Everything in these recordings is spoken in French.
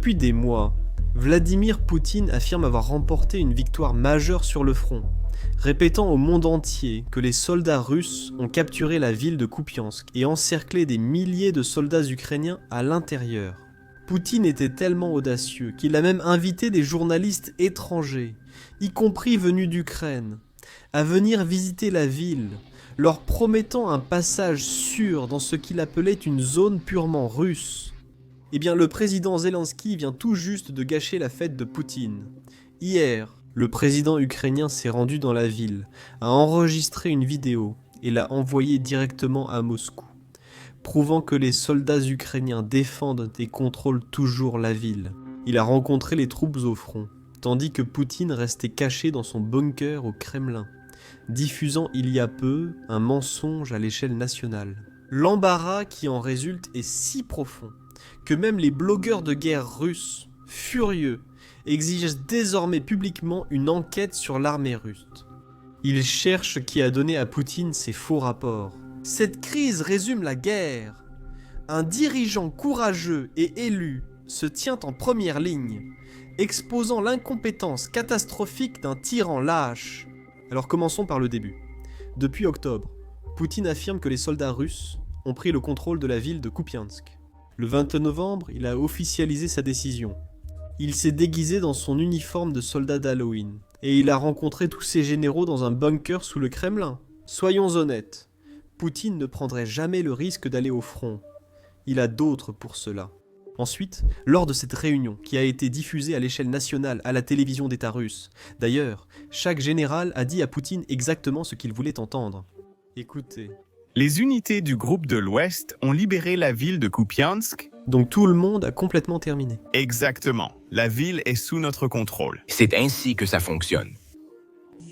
Depuis des mois, Vladimir Poutine affirme avoir remporté une victoire majeure sur le front, répétant au monde entier que les soldats russes ont capturé la ville de Kupiansk et encerclé des milliers de soldats ukrainiens à l'intérieur. Poutine était tellement audacieux qu'il a même invité des journalistes étrangers, y compris venus d'Ukraine, à venir visiter la ville, leur promettant un passage sûr dans ce qu'il appelait une zone purement russe. Eh bien, le président Zelensky vient tout juste de gâcher la fête de Poutine. Hier, le président ukrainien s'est rendu dans la ville, a enregistré une vidéo et l'a envoyée directement à Moscou, prouvant que les soldats ukrainiens défendent et contrôlent toujours la ville. Il a rencontré les troupes au front, tandis que Poutine restait caché dans son bunker au Kremlin, diffusant il y a peu un mensonge à l'échelle nationale. L'embarras qui en résulte est si profond que même les blogueurs de guerre russes, furieux, exigent désormais publiquement une enquête sur l'armée russe. Ils cherchent qui a donné à Poutine ces faux rapports. Cette crise résume la guerre. Un dirigeant courageux et élu se tient en première ligne, exposant l'incompétence catastrophique d'un tyran lâche. Alors commençons par le début. Depuis octobre, Poutine affirme que les soldats russes ont pris le contrôle de la ville de Kupiansk. Le 20 novembre, il a officialisé sa décision. Il s'est déguisé dans son uniforme de soldat d'Halloween, et il a rencontré tous ses généraux dans un bunker sous le Kremlin. Soyons honnêtes, Poutine ne prendrait jamais le risque d'aller au front. Il a d'autres pour cela. Ensuite, lors de cette réunion, qui a été diffusée à l'échelle nationale à la télévision d'État russe, d'ailleurs, chaque général a dit à Poutine exactement ce qu'il voulait entendre. Écoutez. Les unités du groupe de l'Ouest ont libéré la ville de Kupiansk. Donc tout le monde a complètement terminé. Exactement. La ville est sous notre contrôle. C'est ainsi que ça fonctionne.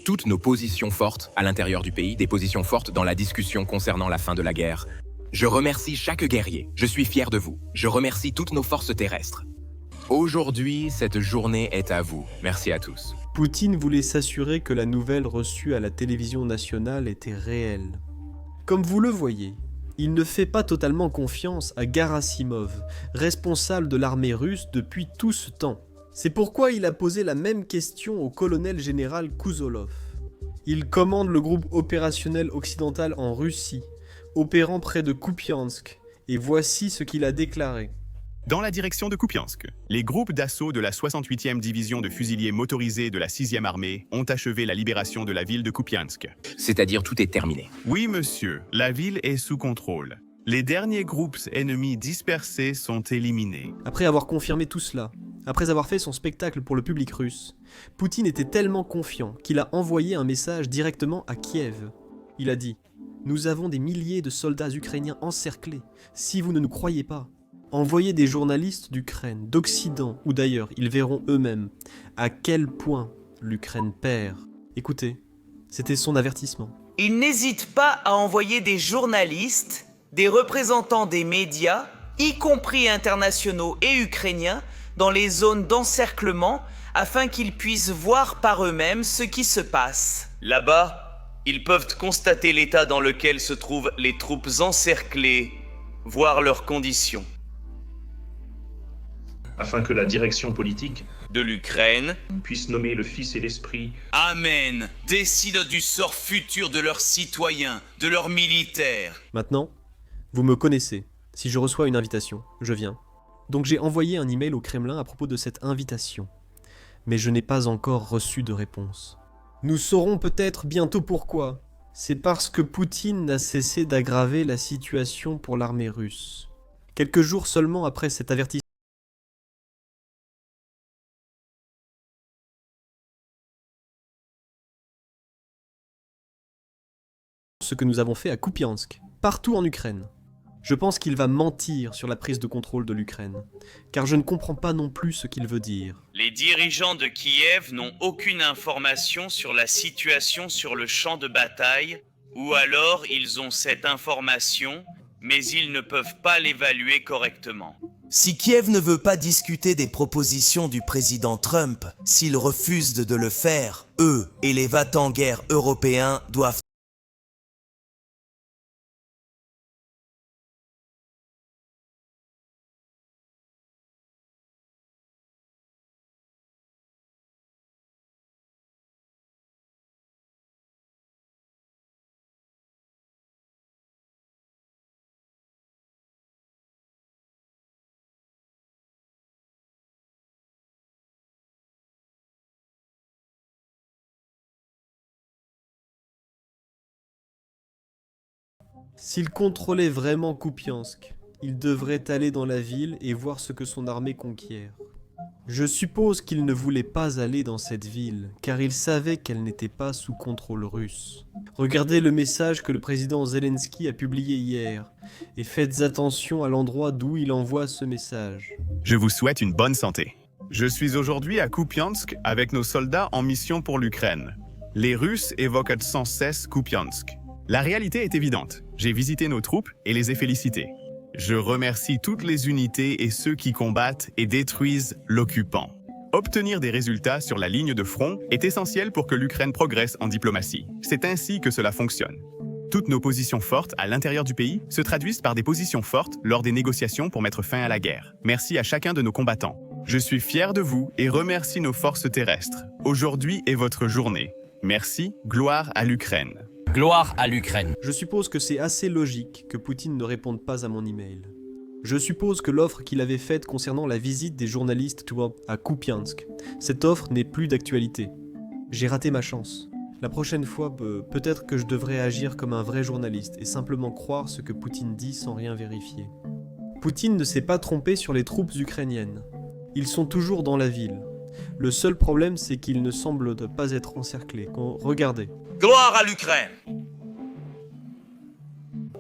Toutes nos positions fortes à l'intérieur du pays, des positions fortes dans la discussion concernant la fin de la guerre. Je remercie chaque guerrier. Je suis fier de vous. Je remercie toutes nos forces terrestres. Aujourd'hui, cette journée est à vous. Merci à tous. Poutine voulait s'assurer que la nouvelle reçue à la télévision nationale était réelle. Comme vous le voyez, il ne fait pas totalement confiance à Gerasimov, responsable de l'armée russe depuis tout ce temps. C'est pourquoi il a posé la même question au colonel général Kuzolov. Il commande le groupe opérationnel occidental en Russie, opérant près de Kupiansk, et voici ce qu'il a déclaré. Dans la direction de Kupiansk, les groupes d'assaut de la 68e division de fusiliers motorisés de la 6e armée ont achevé la libération de la ville de Kupiansk. C'est-à-dire tout est terminé. Oui, monsieur, la ville est sous contrôle. Les derniers groupes ennemis dispersés sont éliminés. Après avoir confirmé tout cela, après avoir fait son spectacle pour le public russe, Poutine était tellement confiant qu'il a envoyé un message directement à Kiev. Il a dit « Nous avons des milliers de soldats ukrainiens encerclés. Si vous ne nous croyez pas, envoyez des journalistes d'Ukraine, d'Occident ou d'ailleurs, ils verront eux-mêmes à quel point l'Ukraine perd. » Écoutez, c'était son avertissement. Il n'hésite pas à envoyer des journalistes, des représentants des médias, y compris internationaux et ukrainiens, dans les zones d'encerclement afin qu'ils puissent voir par eux-mêmes ce qui se passe. Là-bas, ils peuvent constater l'état dans lequel se trouvent les troupes encerclées, voir leurs conditions. Afin que la direction politique De l'Ukraine, puisse nommer le Fils et l'Esprit. Amen, décide du sort futur de leurs citoyens, de leurs militaires. Maintenant, vous me connaissez. Si je reçois une invitation, je viens. Donc j'ai envoyé un email au Kremlin à propos de cette invitation. Mais je n'ai pas encore reçu de réponse. Nous saurons peut-être bientôt pourquoi. C'est parce que Poutine n'a cessé d'aggraver la situation pour l'armée russe. Quelques jours seulement après cet avertissement, ce que nous avons fait à Kupiansk, partout en Ukraine. Je pense qu'il va mentir sur la prise de contrôle de l'Ukraine, car je ne comprends pas non plus ce qu'il veut dire. Les dirigeants de Kiev n'ont aucune information sur la situation sur le champ de bataille, ou alors ils ont cette information, mais ils ne peuvent pas l'évaluer correctement. Si Kiev ne veut pas discuter des propositions du président Trump, s'ils refusent de le faire, eux et les va-t-en-guerre européens doivent S'il contrôlait vraiment Kupiansk, il devrait aller dans la ville et voir ce que son armée conquiert. Je suppose qu'il ne voulait pas aller dans cette ville, car il savait qu'elle n'était pas sous contrôle russe. Regardez le message que le président Zelensky a publié hier, et faites attention à l'endroit d'où il envoie ce message. Je vous souhaite une bonne santé. Je suis aujourd'hui à Kupiansk avec nos soldats en mission pour l'Ukraine. Les Russes évoquent sans cesse Kupiansk. La réalité est évidente. J'ai visité nos troupes et les ai félicitées. Je remercie toutes les unités et ceux qui combattent et détruisent l'occupant. Obtenir des résultats sur la ligne de front est essentiel pour que l'Ukraine progresse en diplomatie. C'est ainsi que cela fonctionne. Toutes nos positions fortes à l'intérieur du pays se traduisent par des positions fortes lors des négociations pour mettre fin à la guerre. Merci à chacun de nos combattants. Je suis fier de vous et remercie nos forces terrestres. Aujourd'hui est votre journée. Merci, gloire à l'Ukraine. Gloire à l'Ukraine. Je suppose que c'est assez logique que Poutine ne réponde pas à mon email. Je suppose que l'offre qu'il avait faite concernant la visite des journalistes à Kupiansk, cette offre n'est plus d'actualité. J'ai raté ma chance. La prochaine fois, peut-être que je devrais agir comme un vrai journaliste et simplement croire ce que Poutine dit sans rien vérifier. Poutine ne s'est pas trompé sur les troupes ukrainiennes. Ils sont toujours dans la ville. Le seul problème, c'est qu'ils ne semblent pas être encerclés. Regardez. Gloire à l'Ukraine.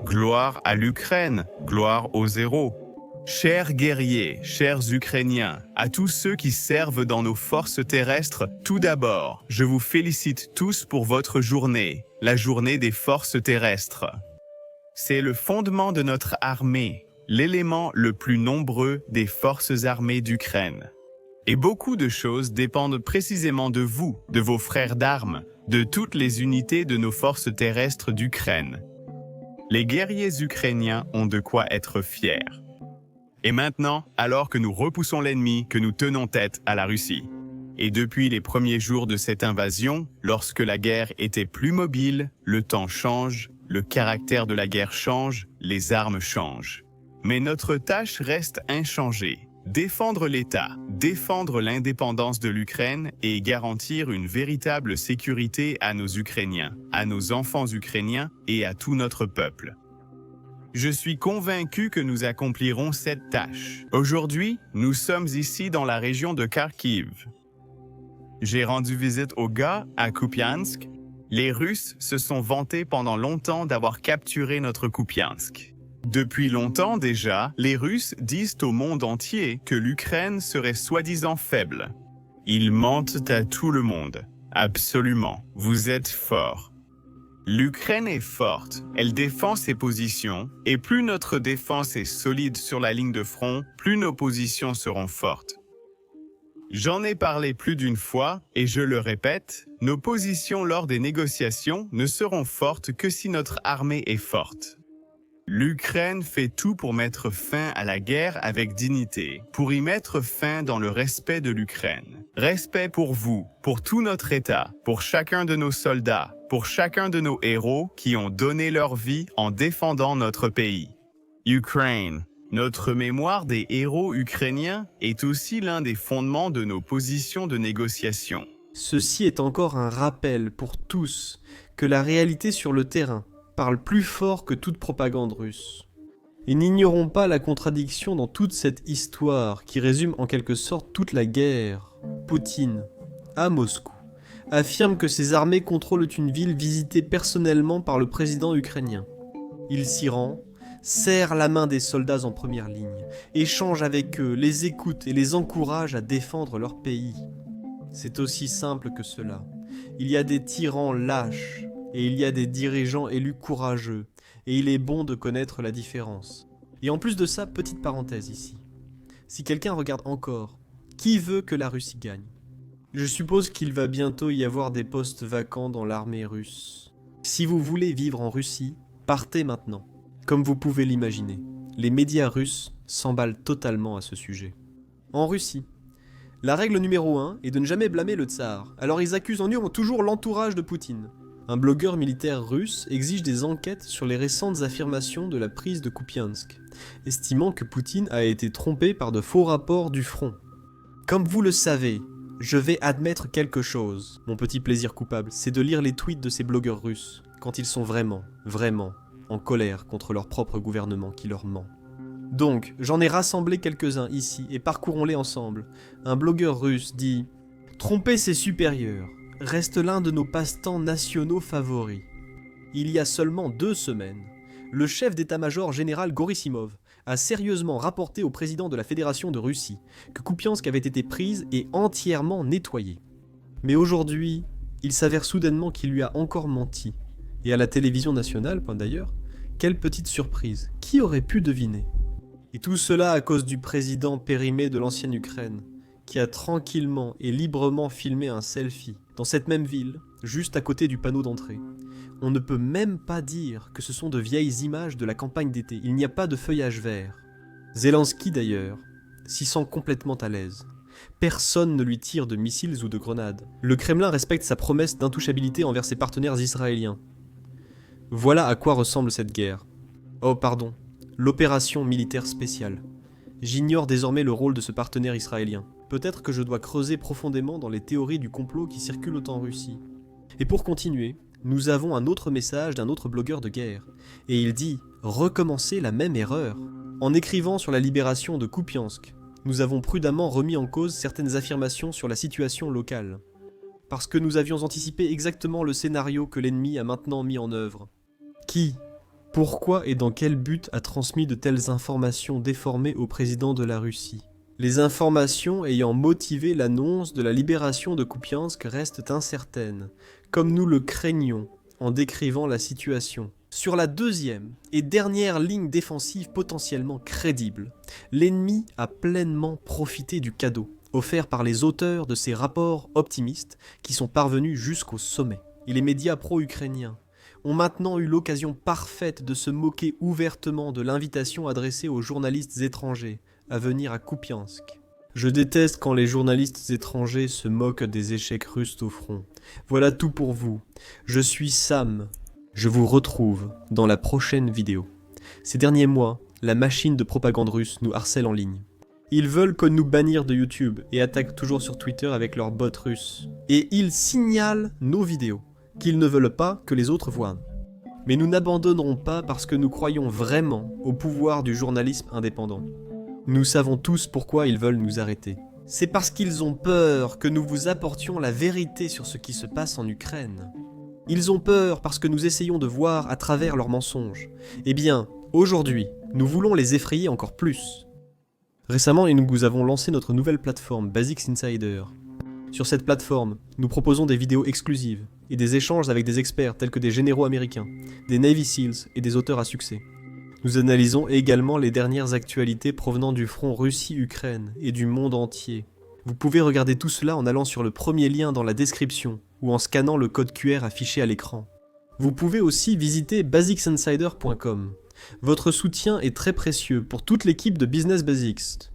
Gloire à l'Ukraine, gloire aux héros. Chers guerriers, chers Ukrainiens, à tous ceux qui servent dans nos forces terrestres, tout d'abord, je vous félicite tous pour votre journée, la journée des forces terrestres. C'est le fondement de notre armée, l'élément le plus nombreux des forces armées d'Ukraine. Et beaucoup de choses dépendent précisément de vous, de vos frères d'armes, de toutes les unités de nos forces terrestres d'Ukraine. Les guerriers ukrainiens ont de quoi être fiers. Et maintenant, alors que nous repoussons l'ennemi, que nous tenons tête à la Russie. Et depuis les premiers jours de cette invasion, lorsque la guerre était plus mobile, le temps change, le caractère de la guerre change, les armes changent. Mais notre tâche reste inchangée. Défendre l'État, défendre l'indépendance de l'Ukraine et garantir une véritable sécurité à nos Ukrainiens, à nos enfants ukrainiens et à tout notre peuple. Je suis convaincu que nous accomplirons cette tâche. Aujourd'hui, nous sommes ici dans la région de Kharkiv. J'ai rendu visite aux gars à Kupiansk. Les Russes se sont vantés pendant longtemps d'avoir capturé notre Kupiansk. Depuis longtemps déjà, les Russes disent au monde entier que l'Ukraine serait soi-disant faible. Ils mentent à tout le monde. Absolument. Vous êtes forts. L'Ukraine est forte. Elle défend ses positions. Et plus notre défense est solide sur la ligne de front, plus nos positions seront fortes. J'en ai parlé plus d'une fois, et je le répète, nos positions lors des négociations ne seront fortes que si notre armée est forte. L'Ukraine fait tout pour mettre fin à la guerre avec dignité, pour y mettre fin dans le respect de l'Ukraine. Respect pour vous, pour tout notre État, pour chacun de nos soldats, pour chacun de nos héros qui ont donné leur vie en défendant notre pays. Ukraine. Notre mémoire des héros ukrainiens est aussi l'un des fondements de nos positions de négociation. Ceci est encore un rappel pour tous que la réalité sur le terrain parle plus fort que toute propagande russe. Et n'ignorons pas la contradiction dans toute cette histoire qui résume en quelque sorte toute la guerre. Poutine, à Moscou, affirme que ses armées contrôlent une ville visitée personnellement par le président ukrainien. Il s'y rend, serre la main des soldats en première ligne, échange avec eux, les écoute et les encourage à défendre leur pays. C'est aussi simple que cela. Il y a des tyrans lâches, et il y a des dirigeants élus courageux, et il est bon de connaître la différence. Et en plus de ça, petite parenthèse ici. Si quelqu'un regarde encore, qui veut que la Russie gagne? Je suppose qu'il va bientôt y avoir des postes vacants dans l'armée russe. Si vous voulez vivre en Russie, partez maintenant. Comme vous pouvez l'imaginer, les médias russes s'emballent totalement à ce sujet. En Russie, la règle numéro 1 est de ne jamais blâmer le tsar, alors ils accusent en hurlant toujours l'entourage de Poutine. Un blogueur militaire russe exige des enquêtes sur les récentes affirmations de la prise de Kupiansk, estimant que Poutine a été trompé par de faux rapports du front. Comme vous le savez, je vais admettre quelque chose. Mon petit plaisir coupable, c'est de lire les tweets de ces blogueurs russes, quand ils sont vraiment en colère contre leur propre gouvernement qui leur ment. Donc, j'en ai rassemblé quelques-uns ici et parcourons-les ensemble. Un blogueur russe dit « Tromper ses supérieurs reste l'un de nos passe-temps nationaux favoris. Il y a seulement 2 semaines, le chef d'état-major général Gorissimov a sérieusement rapporté au président de la Fédération de Russie que Kupiansk avait été prise et entièrement nettoyée. Mais aujourd'hui, il s'avère soudainement qu'il lui a encore menti. Et à la télévision nationale, d'ailleurs, quelle petite surprise. Qui aurait pu deviner ? Et tout cela à cause du président périmé de l'ancienne Ukraine, qui a tranquillement et librement filmé un selfie dans cette même ville, juste à côté du panneau d'entrée. On ne peut même pas dire que ce sont de vieilles images de la campagne d'été, il n'y a pas de feuillage vert. Zelensky d'ailleurs s'y sent complètement à l'aise. Personne ne lui tire de missiles ou de grenades. Le Kremlin respecte sa promesse d'intouchabilité envers ses partenaires israéliens. Voilà à quoi ressemble cette guerre. Oh pardon, l'opération militaire spéciale. J'ignore désormais le rôle de ce partenaire israélien. Peut-être que je dois creuser profondément dans les théories du complot qui circulent en Russie. Et pour continuer, nous avons un autre message d'un autre blogueur de guerre. Et il dit « Recommencer la même erreur ». En écrivant sur la libération de Kupiansk, nous avons prudemment remis en cause certaines affirmations sur la situation locale. Parce que nous avions anticipé exactement le scénario que l'ennemi a maintenant mis en œuvre. Qui, pourquoi et dans quel but a transmis de telles informations déformées au président de la Russie ? Les informations ayant motivé l'annonce de la libération de Kupiansk restent incertaines, comme nous le craignons en décrivant la situation. Sur la deuxième et dernière ligne défensive potentiellement crédible, l'ennemi a pleinement profité du cadeau offert par les auteurs de ces rapports optimistes qui sont parvenus jusqu'au sommet. Et les médias pro-ukrainiens ont maintenant eu l'occasion parfaite de se moquer ouvertement de l'invitation adressée aux journalistes étrangers à venir à Kupiansk. Je déteste quand les journalistes étrangers se moquent des échecs russes au front. Voilà tout pour vous. Je suis Sam. Je vous retrouve dans la prochaine vidéo. Ces derniers mois, la machine de propagande russe nous harcèle en ligne. Ils veulent que nous bannir de YouTube et attaquent toujours sur Twitter avec leurs bots russes. Et ils signalent nos vidéos, qu'ils ne veulent pas que les autres voient. Mais nous n'abandonnerons pas parce que nous croyons vraiment au pouvoir du journalisme indépendant. Nous savons tous pourquoi ils veulent nous arrêter. C'est parce qu'ils ont peur que nous vous apportions la vérité sur ce qui se passe en Ukraine. Ils ont peur parce que nous essayons de voir à travers leurs mensonges. Eh bien, aujourd'hui, nous voulons les effrayer encore plus. Récemment, nous avons lancé notre nouvelle plateforme Basics Insider. Sur cette plateforme, nous proposons des vidéos exclusives et des échanges avec des experts tels que des généraux américains, des Navy Seals et des auteurs à succès. Nous analysons également les dernières actualités provenant du front Russie-Ukraine et du monde entier. Vous pouvez regarder tout cela en allant sur le premier lien dans la description ou en scannant le code QR affiché à l'écran. Vous pouvez aussi visiter basicsinsider.com. Votre soutien est très précieux pour toute l'équipe de Business Basics.